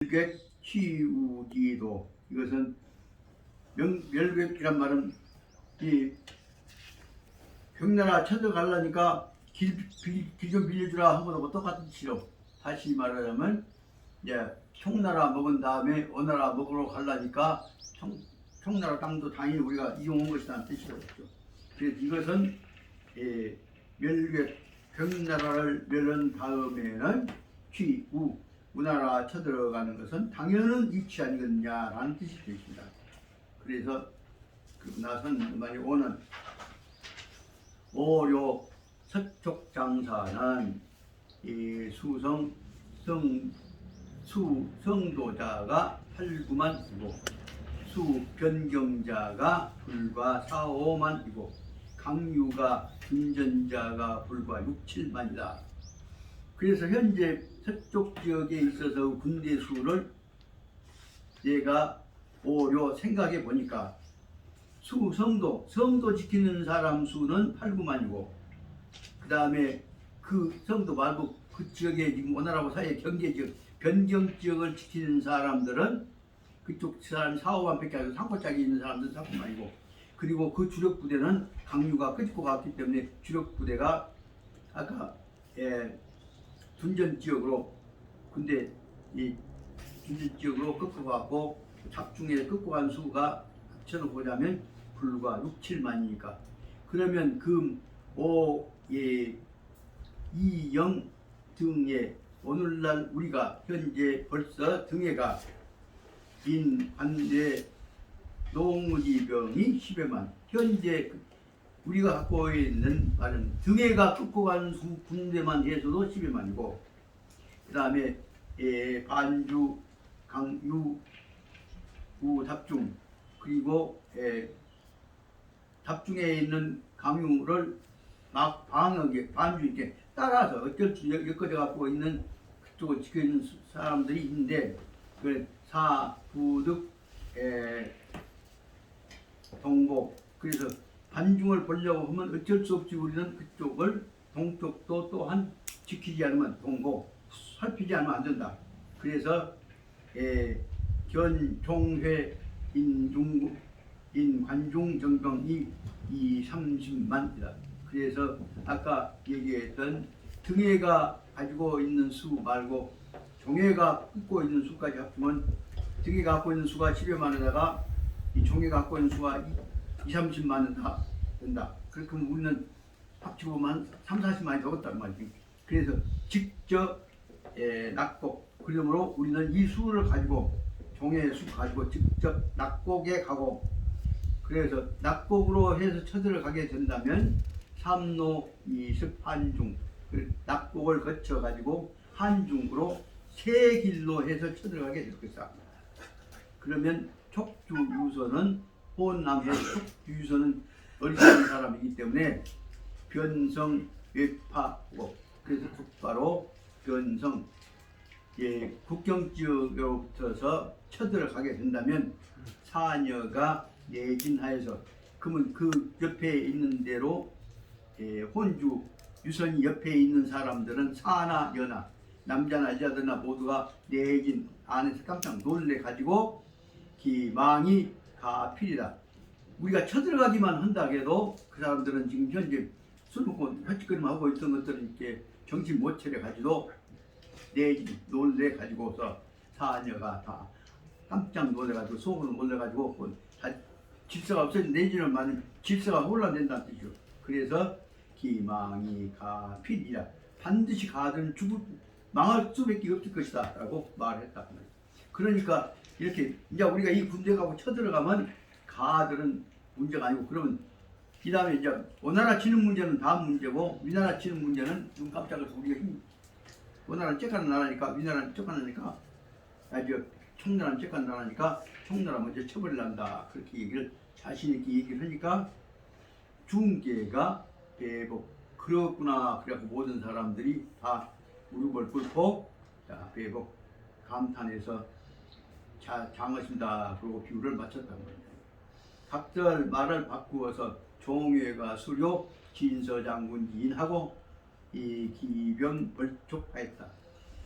멸객 치우기도, 이것은 멸객이란 말은 이 경나라 쳐들어가려니까 길 좀 빌려주라 한 거하고 똑같은 뜻이로, 다시 말하자면 이제 청나라 먹은 다음에 어나라 먹으러 가려니까 청나라 땅도 당연히 우리가 이용한 것이라는 뜻이죠. 그래서 이것은 멸객, 경나라를 멸한 다음에는 우나라 쳐들어가는 것은 당연한 이치 아니겠냐라는 뜻이 되십니다. 그래서 그리고 나선 많이 오는 오료 서쪽 장사는 이 수성도자가 8~9만이고 수변경자가 불과 4~5만이고 강유가 중전자가 불과 6~7만이다. 그래서 현재 서쪽 지역에 있어서 군대 수를 얘가 오려 생각해 보니까 성도 지키는 사람 수는 8~9만이고, 그 다음에 그 성도 말고 그 지역에 지금 오나라하고 사이에 경계 지역, 변경 지역을 지키는 사람들은 그쪽 사람 4~5만 밖에 아니고 상고짝에 있는 사람들은 4~9만이고, 그리고 그 주력 부대는 강유가 끄집고 갔기 때문에 주력 부대가 아까 둔전 지역으로, 근데 이 둔전 지역으로 끄고 가고 작중에 끄고 간 수가 합쳐서 보자면 불과 6~7만이니까, 그러면 금, 오, 이영 등에 오늘날 우리가 현재 벌써 등해가 인관대 농의병이 10여만, 현재 우리가 갖고 있는 말은 등해가 끄고 간 군대만 해서도 10여만이고, 그 다음에 반주, 강유, 답중, 그리고 답중에 있는 강유를 막 방어게 반주있게 따라서 어쩔 수 엮어져 갖고 있는 그쪽을 지켜 있는 사람들이 있는데, 그 사부득, 동복, 그래서 반중을 보려고 하면 어쩔 수 없이 우리는 그쪽을 동쪽도 또한 지키지 않으면, 동복 살피지 않으면 안 된다. 그래서 견종회 인관중 정병이 30만이다. 그래서 아까 얘기했던 등해가 가지고 있는 수 말고 종해가 끄고 있는 수까지 합치면 등해가 갖고 있는 수가 10여만에다가 이 종해가 갖고 있는 수가 20~30만은 다 된다. 그렇게 하면 우리는 합치고 보면 30~40만이 적었단 말이지. 그래서 직접 낙곡, 그러므로 우리는 이 수를 가지고 종의 수 가지고 직접 낙곡에 가고, 그래서 낙곡으로 해서 쳐들어 가게 된다면 삼로 20한중, 낙곡을 거쳐 가지고 한중으로 세 길로 해서 쳐들어가게 될 것이다. 그러면 촉주유서는 호남의 촉주유서는 어리석은 사람이기 때문에 변성 외파고, 그래서 국가로 변성 국경 지역으로 붙어서 쳐들어가게 된다면 사녀가 내진하여서, 그러면 그 옆에 있는 대로 혼주 유선이 옆에 있는 사람들은 사나 여나 남자나 여자들나 모두가 내진 안에서 깜짝 놀래 가지고 기망이 가필이다. 우리가 쳐들어가기만 한다 해도 그 사람들은 지금 현재 술 먹고 헛짓거리만 하고 있던 것들은 이렇게 정신 못 차려 가지고 내진 놀래 가지고서 사녀가 다 깜짝 놀래 가지고 속으로 놀래 가지고 다 질서가 없어진, 내지는 많은 질서가 혼란된다는 뜻이죠. 그래서 기망이 가필이라, 반드시 가든 망할 수밖에 없을 것이다 라고 말했다. 그러니까 이렇게 이제 우리가 이 군대 가고 쳐들어가면 가들은 문제가 아니고, 그러면 그 다음에 이제 오나라 치는 문제는 다음 문제고, 위나라 치는 문제는 눈 깜짝을 우리가 오나라는 쬐까는 나라니까, 위나라는 쬐까는 나니까, 청나라는 쬐까는 나라니까 청나라 먼저 쳐버리란다. 그렇게 얘기를 자신있게 얘기를 하니까 중계가 배복, 그렇구나. 그래갖고 모든 사람들이 다 무릎을 꿇고 배복 감탄해서 장하신다 그러고 비유를 마쳤단 말이에요. 각절 말을 바꾸어서 종회가 수료, 진서장군 기인하고 이 기병 벌촉하였다.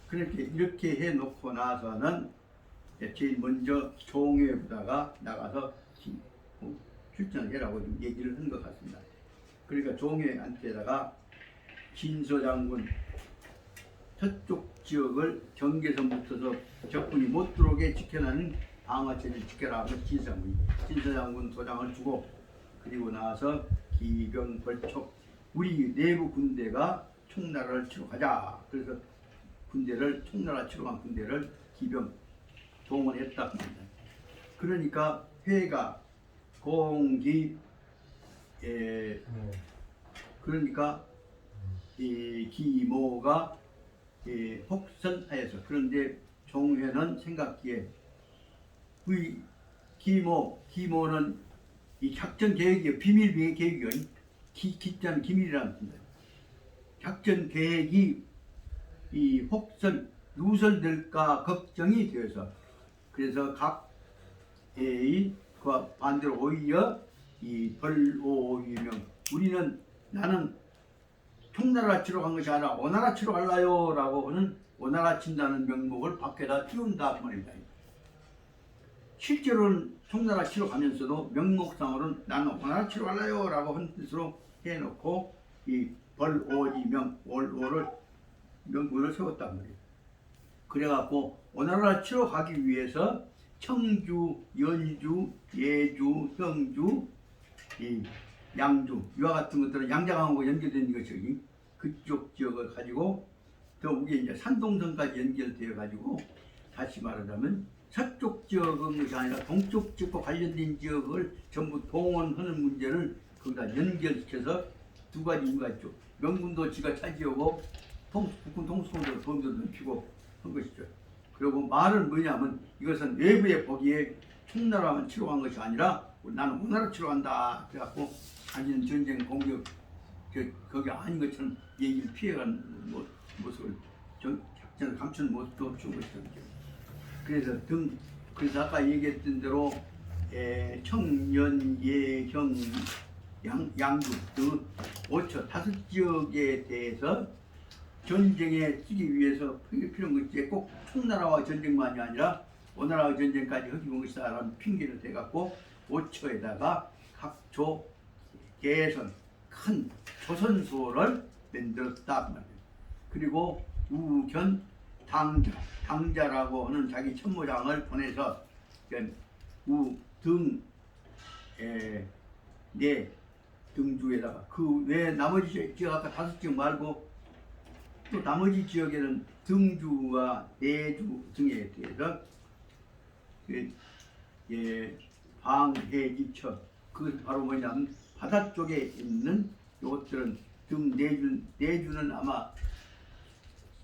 그렇게 이렇게 해놓고 나서는 제일 먼저 종회부다가 나가서 출전을 해라고 좀 얘기를 한 것 같습니다. 그러니까 종회한테다가 진서장군 서쪽 지역을 경계선부터서 적군이 못 들어오게 지켜나는 방어체를 지켜라 하고 진서장군 도장을 주고, 그리고 나서 기병 벌촉 우리 내부 군대가 총나라를 치러 가자. 그래서 군대를 총나라 치러 간 군대를 기병 동원했다 합니다. 그러니까 회가 공기 그러니까 이 기모가 혹선하여서, 그런데 종회는 생각기에 그 기모는 이 작전 계획이 비밀 계획이요. 기자는 기밀이라는 겁니다. 작전 계획이 이 혹선 누설될까 걱정이 되어서, 그래서 각의 그 반대로 오히려 이 벌오유명 나는 총나라 치러 간 것이 아니라 오나라 치러 갈라요 라고 하는 오나라 친다는 명목을 밖에다 띄운다 말입니다. 실제로는 총나라 치러 가면서도 명목상으로는 나는 오나라 치러 갈라요 라고 하는 뜻으로 해놓고 이 벌오지명 월오를 명분을 세웠단 말이에요. 그래갖고 오나라 치러 가기 위해서 청주, 연주, 예주, 형주, 이 양주 이와 같은 것들은 양자강하고 연결된 것이 그쪽 지역을 가지고 더욱이 이제 산동선까지 연결되어 가지고, 다시 말하자면 서쪽 지역은 것이 아니라 동쪽 지역과 관련된 지역을 전부 동원하는 문제를 거기다 연결시켜서 두 가지 의미가 있죠. 명분도 지가 차지하고 국군 통수권도 도움도 넓히고 한 것이죠. 그리고 말은 뭐냐면 이것은 외부에 보기에 총나라만 치러 간 것이 아니라 나는 오나라 치러 간다. 그래갖고 자기는 전쟁 공격 거기 아닌 것처럼 얘기를 피해가는 모습을 작전을 감추는 모습도 준 것이죠. 그래서 아까 얘기했던 대로 청년, 예형, 양주 등 5처 5지역에 대해서 전쟁에 쓰기 위해서 필요한 것이 꼭 총나라와 전쟁만이 아니라 오나라와 전쟁까지 하기 온 것이다라는 핑계를 대갖고 5처에다가 각조 개선 큰 조선소를 만들었다 말이에요. 그리고 우견 당자라고 하는 자기 천모장을 보내서 우등 네 등주에다가 그 외 나머지 지역 아까 5지역 말고 또 나머지 지역에는 등주와 내주 등에 대해서 방해지처 그 바로 뭐냐면 바다 쪽에 있는 이것들은 등 내주는 아마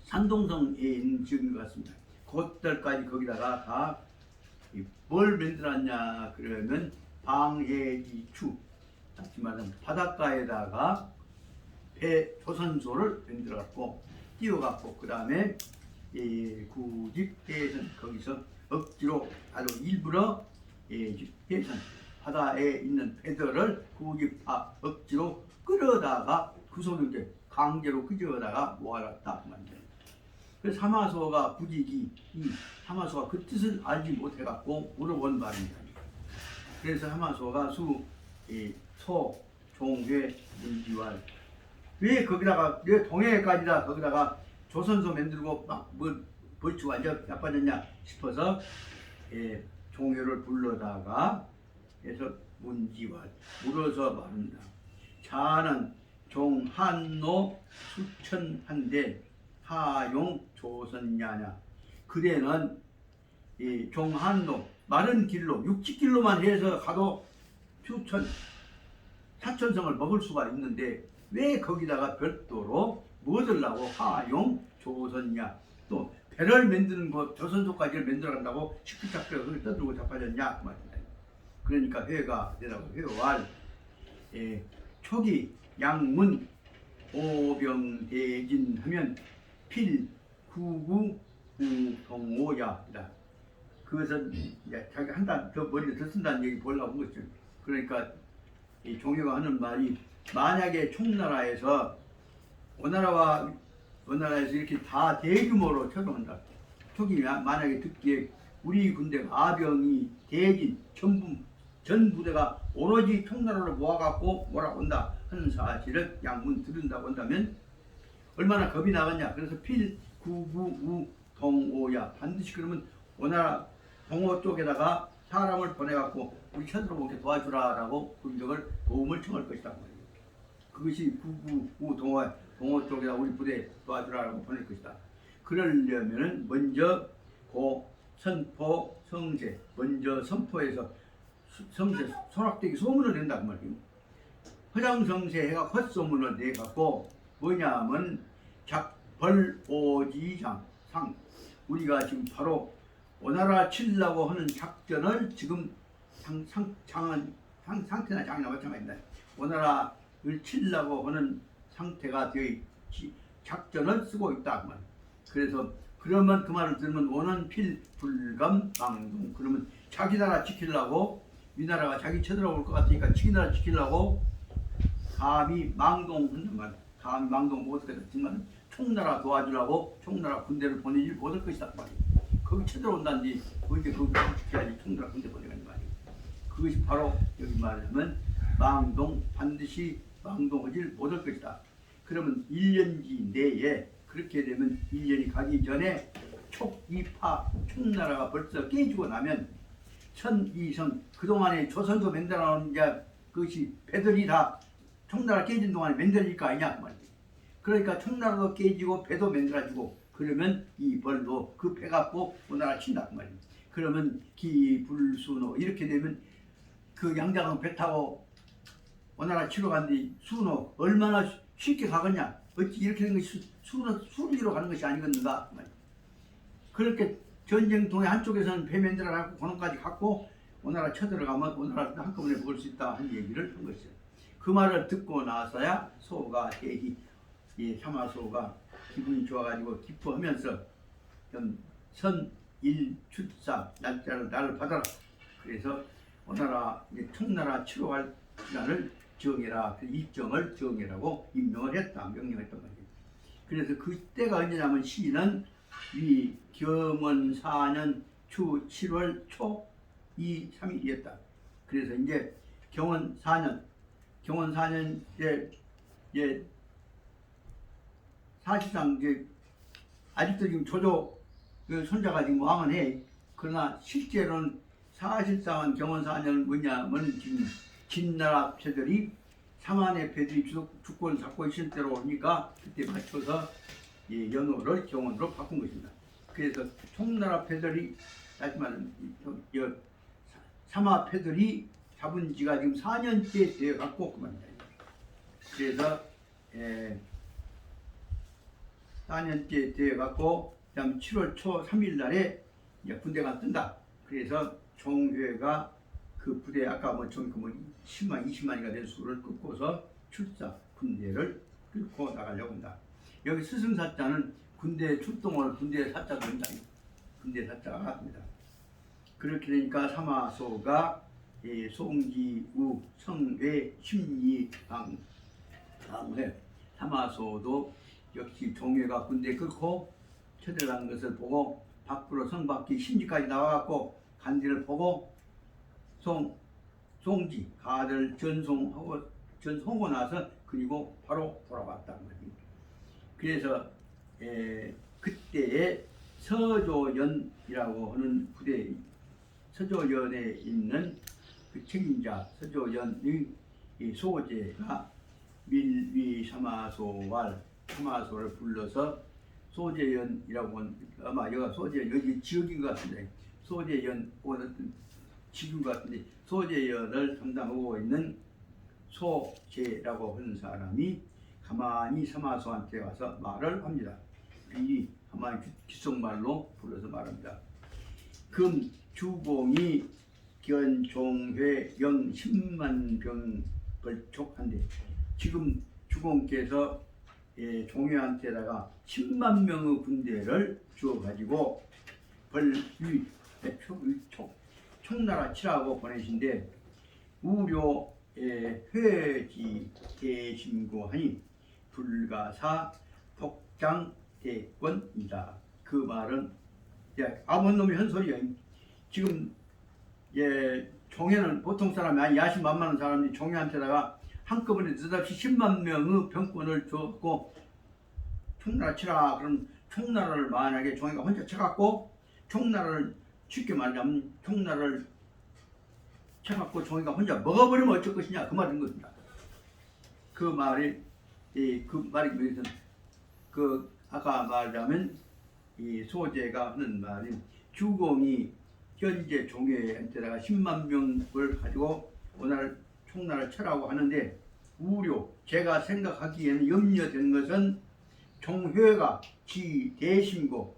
산동성에 있는 지역인 것 같습니다. 그것들까지 거기다가 다 뭘 만들었냐 그러면 방해지추, 다시 말하면 바닷가에다가 조선소를 만들어갖고 띄워갖고 그 다음에 구집해선 거기서 억지로 아주 일부러 해선 바다에 있는 배들을 구집하 억지로 끌어다가 그 속에 이제 강제로 끄집어다가 모아놨다 말이에요. 그래서 사마소가 부직이 사마소가 그 뜻을 알지 못해갖고 물어본 말입니다. 그래서 사마소가 소, 종회, 문지왈 왜 거기다가 왜 동해까지다 거기다가 조선소 만들고 막 벌칙 완전 나빠졌냐 싶어서 종회를 불러다가 해서 문지왈 물어서 말한다. 자는 종한노 수천한대 하용 조선야냐. 그대는 이 종한로 마른 길로 60길로만 해서 가도 수천 사천성을 먹을 수가 있는데 왜 거기다가 별도로 무엇을 하고 하용 조선야 또 배를 만드는 것 조선소까지를 만들어 간다고 시끌시끌 그걸 떠들고 자빠졌냐 그 말입니다. 그러니까 회가 되라고 회왈 초기 양문 오병대진 하면 필구구 구동오야이다. 그것은 자기 한 단 더 머리를 더 쓴다는 얘기 보려고 한 거죠. 그러니까 이 종효가 하는 말이 만약에 총나라에서 오나라에서 이렇게 다 대규모로 쳐들어온다. 초기 만약에 듣기에 우리 군대가 아병이 대진 전 부대가 오로지 청나라를 모아갖고 몰아온다 하는 사실을 양문 들은다고 한다면 얼마나 겁이 나겠냐. 그래서 필구구우 동오야, 반드시 그러면 오나라 동호 쪽에다가 사람을 보내갖고 우리 쳐들어오게 도와주라라고 도움을 청할 것이다. 그것이 구구우 동호 쪽에다 우리 부대 도와주라라고 보낼 것이다. 그러려면은 먼저 선포 성세, 먼저 선포해서 성세 소락되기 소문을 낸다 그 말이에요. 허장성세해가 헛소문을 내갖고 뭐냐면 벌오지장 상, 우리가 지금 바로 오나라 치려고 하는 작전을 지금 상태나 장이나 마찬가지입니다. 오나라를 치려고 하는 상태가 되어 작전을 쓰고 있다 그 말. 그래서 그러면 그 말을 들으면 오는 필불감 망동, 그러면 자기 나라 지키려고, 위나라가 자기 쳐들어올 것 같으니까 자기 나라 지키려고 감히 망동한단 말. 감히 망동 못할 것같지만 총나라 도와주려고 총나라 군대를 보내지 못할 것이다 말이에요. 거기 쳐들어온다는지 언제 거기 지켜야지 총나라 군대 보내가는 말이에요. 그것이 바로 여기 말하면 망동, 반드시 망동하지 못할 것이다. 그러면 1년지 내에 그렇게 되면 1년이 가기 전에 촉이파 총나라가 벌써 깨지고 나면 천이성, 그동안에 조선소 맹단하는 그것이 배들이 다 총나라 깨진 동안에 맹단일 거 아니냐 그 말이에요. 그러니까 총나라도 깨지고 배도 맹단해지고 그러면 이 벌도 그 배 갖고 오나라 친다 그 말이에요. 그러면 기불순호 이렇게 되면 그 양자강 배 타고 오나라 치러 간뒤 순호 얼마나 쉽게 가겠냐. 어찌 이렇게 된 것이 순리로 가는 것이 아니겠는가 그 말이에요. 그렇게 전쟁통에 한쪽에서는 배 만들어갖고 고놈까지 갖고 오나라 쳐들어가면 오나라 한꺼번에 먹을 수 있다 하는 얘기를 한 것이죠. 그 말을 듣고 나서야 소가 대히, 사마소가 기분이 좋아가지고 기뻐하면서 선일출사 날짜를 나를 받아라. 그래서 오나라 청나라 치러 갈 시간을 정해라. 그 일정을 정해라고 임명을 했다. 명령했단 말이에요. 그래서 그때가 언제냐면 시는 위 경원 4년 추 7월 초 2, 3일이었다. 그래서 이제 경원 4년에 사실상 이제 아직도 지금 조조 그 손자가 지금 왕은 해. 그러나 실제로는 사실상은 경원 4년은 뭐냐면 지금 진나라 패들이 삼한의 패들이 주권 잡고 있을 때로 오니까 그때 맞춰서 연호를 경원으로 바꾼 것입니다. 그래서 총나라 패들이 하지만 삼하 패들이 잡은 지가 지금 4년째 되어 갖고 그만이다. 그래서 4년째 되어 갖고 그다음 7월 초 3일 날에 군대가 뜬다. 그래서 종회가 그 부대 아까 뭐 10만 20만이가 된 수를 끊고서 출사 군대를 끌고 나가려고 한다. 여기 스승사자는 군대 출동을 군대 사자가 된다. 군대 사자가 합니다. 그렇게 되니까 사마소가 송지우 성외 심리 방회, 사마소도 역시 종회가 군대 끌고 쳐들어가는 것을 보고 밖으로 성 밖에 심지까지 나와갖고 간디를 보고 송지 가들 전송하고 나서 그리고 바로 돌아왔다는 거지. 그래서 그때에 서조연이라고 하는 부대, 서조연에 있는 그 책임자 서조연의 소제가 밀위사마소왈 사마소를 불러서 소제연이라고 하는, 아마 여기가 소제연, 여기 지역인 것 같은데 소제연 어떤 지금 같은데 소제연을 담당하고 있는 소제라고 하는 사람이 가만히 사마소한테 와서 말을 합니다. 이 가만히 귓속말로 불러서 말합니다. 금 주공이 견종회 영 10만 병 벌촉한데, 지금 주공께서 종회한테다가 10만 명의 군대를 주어가지고 벌위 총나라 치라고 보내신데, 우려 회지 대심고하니 불가사 복장 대권이다. 그 말은 아무 놈이 한 소리야. 지금 종회는 보통 사람이 아니 야심만만한 사람이 종회한테다가 한꺼번에 느닷없이 10만 명의 병권을 줬고 총나라 치라. 그럼 총나라를 만약에 종회가 혼자 쳐갖고 총나라를 쉽게 말하자면 총나라를 쳐갖고 종회가 혼자 먹어버리면 어쩔 것이냐 그 말인 것입니다. 그 말이 뭐냐면 아까 말하자면 이 소재가 하는 말이 주공이 현재 종회한테다가 10만 명을 가지고 오늘 총나라를 쳐라고 하는데 제가 생각하기에는 염려되는 것은 종회가 지대심고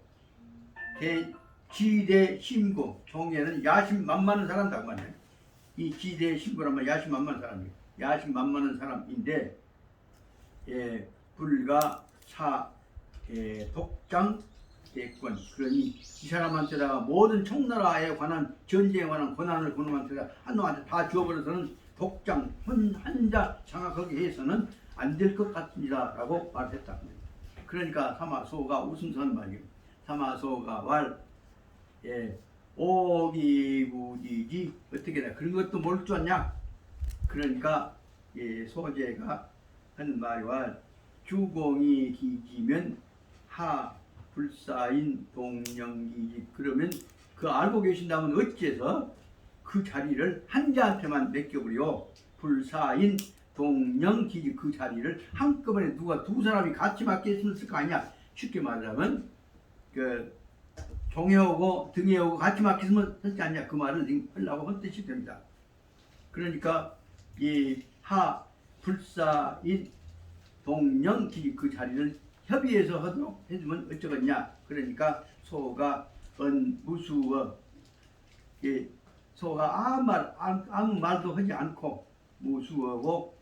지대심고 종회는 야심만만한 사람이라고 말해요. 이 지대심고라면 야심만만한 사람이에요. 야심만만한 사람인데 불가 독장 대권 그러니 이 사람한테다가 모든 총나라에 관한 전쟁에 관한 권한을 그놈한테다 한 놈한테 다 주어버려서는 독장 혼자 장악하게 해서는 안 될 것 같습니다 라고 말했다. 그러니까 사마소가 웃음선 말이에요. 사마소가 오기부지지 어떻게 돼 그런 것도 모를 줄 아냐. 그러니까 소재가 하는 말이 주공이 기지면 불사인 동령기지. 그러면 그 알고 계신다면 어째서 그 자리를 한자한테만 맡겨버려. 불사인 동령기지 그 자리를 한꺼번에 두 사람이 같이 맡겼으면 쓸 거 아니야. 쉽게 말하자면 종회하고 등회하고 같이 맡겼으면 쓸지 않냐 그 말을 하려고 한 뜻이 됩니다. 그러니까 불사인 동령기지 그 자리를 협의해서 하도록 해주면 어쩌겠냐. 그러니까 소가 무수어 소가 아무 말도 하지 않고 무수어고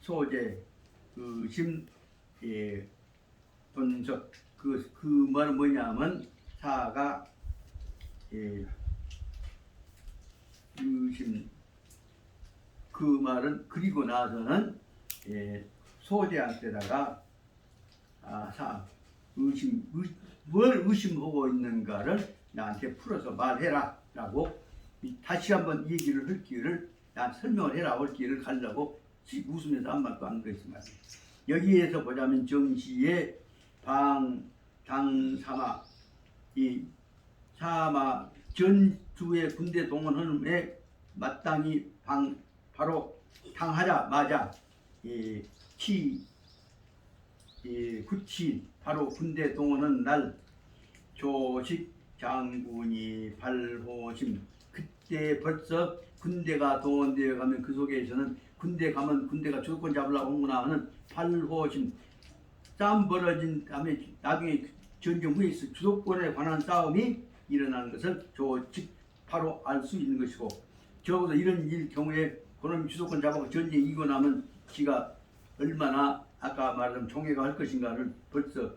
소재 의심 분석 그 말은 뭐냐면 사가 의심 그 말은 그리고 나서는 소재한테다가 뭘 의심하고 있는가를 나한테 풀어서 말해라 라고 다시 한번 얘기를 할 기회를 나한테 설명을 해라 할 기회를 가려고 웃으면서 한 말도 안 그랬습니다. 여기에서 보자면 정시의 당사마 사마 전주의 군대 동원하는에 마땅히 바로 당하자마자 구치 바로 군대 동원한 날 조식 장군이 발호심 그때 벌써 군대가 동원되어 가면 그 속에서는 군대 가면 군대가 주도권 잡으려고 오구나 하는 발호심 싸움 벌어진 다음에 나중에 전쟁 후에 주도권에 관한 싸움이 일어나는 것을 조직 바로 알 수 있는 것이고 적어도 이런 일 경우에 그놈이 주도권 잡아서 전쟁 이기고 나면 지가 얼마나 아까 말한 종회가 할 것인가를 벌써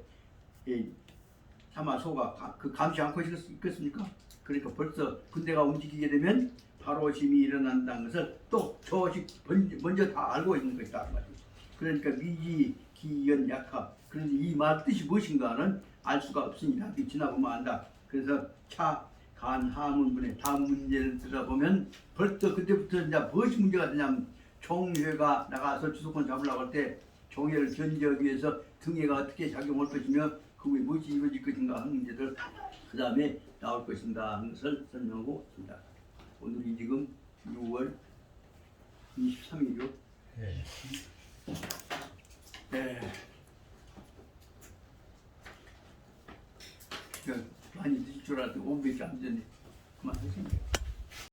사마소가 감시 않고 있겠습니까? 그러니까 벌써 군대가 움직이게 되면 발호심이 일어난다는 것을 또 조직 먼저 다 알고 있는 것이다. 그러니까 미지 기연 약합 그런데 이 말 뜻이 무엇인가는 알 수가 없습니다. 지나보면 안다. 그래서 간 하문분의 다음 문제를 들어보면 벌써 그때부터 이제 무엇이 문제가 되냐면 종회가 나가서 주도권 잡으려고 할 때 종회를 견제하기 위해서 등회가 어떻게 작용할 것이며 그게 무엇이 이루어질 것인가 하는 문제들 그 다음에 나올 것인가 하는 것을 설명하고 있습니다. 오늘이 지금 6월 23일이요. 네. 많이 드실 줄 알았더니 500개 안 되네. 그만하시면 돼요.